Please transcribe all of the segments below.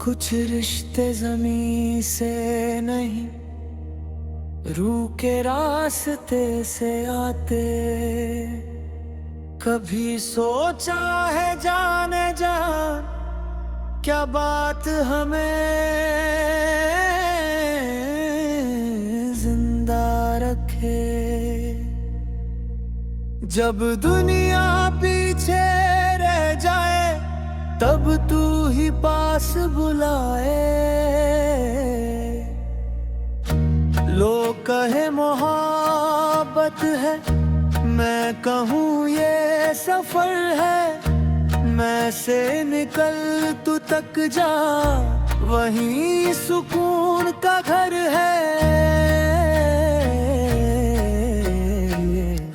कुछ रिश्ते ज़मीं से नहीं, रूह के रास्ते से आते। कभी सोचा है जाने जान, क्या बात हमें जिंदा रखे। जब दुनिया पीछे रह जाए, तब तू ही पास बुलाए। लोग कहे मोहब्बत है, मैं कहूँ ये सफर है। मैं से निकल तू तक जा, वहीं सुकून का घर है।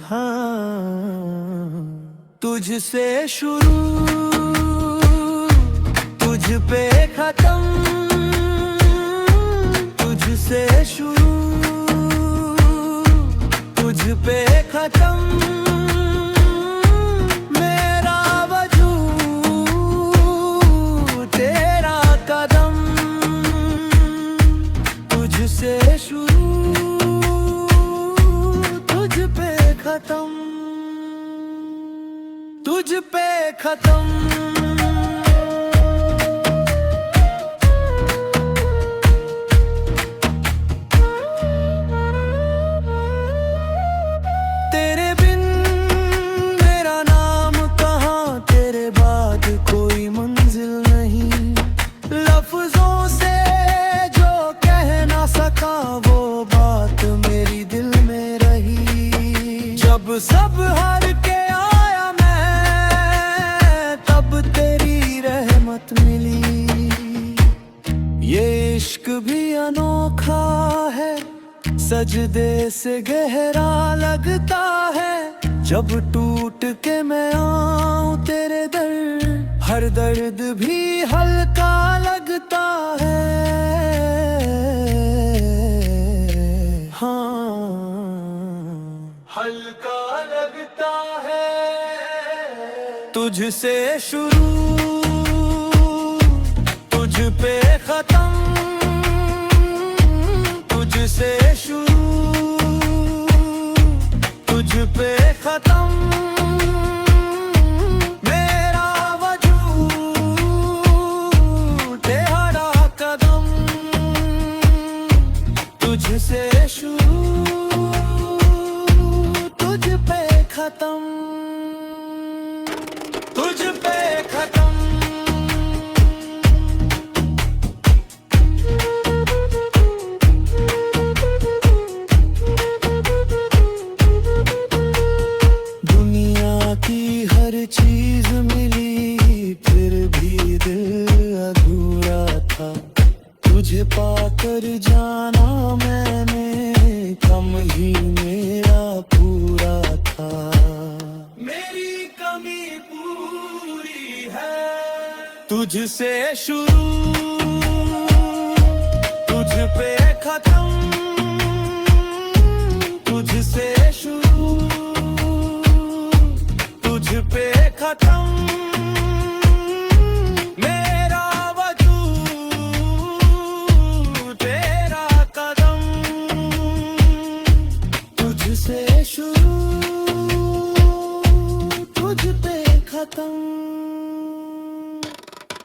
हाँ, तुझसे शुरू, तुझ पे खत्म, तुझसे शुरू, तुझ पे खत्म। मेरा वजूद तेरा कदम, तुझसे शुरू, तुझ पे खत्म, तुझ पे खत्म। सब हार के आया मैं, तब तेरी रहमत मिली। ये इश्क भी अनोखा है, सजदे से गहरा लगता है। जब टूट के मैं आऊं तेरे दर, हर दर्द भी हल्का लगता है। हाँ, हल्का लगता है। तुझसे शुरू, तुझ पे खत्म, तुझसे शुरू, तुझ पे खत्म। मेरा वजूद तेरा कदम, तुझसे शुरू, तुझ पे खत्म, तुझ पे खत्म। दुनिया की हर चीज मिली, फिर भी दिल अधूरा था। तुझे पाकर जाना मैंने, कम ही मेरा पूरा था। मेरी कमी पूरी है। तुझसे शुरू, तुझ पे खत्म, तुझसे शुरू, तुझ पे खत्म। मेरा वजूद तेरा कदम, तुझसे शुरू, तुझ पे खत्म,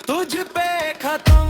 तुझ पे खत्म।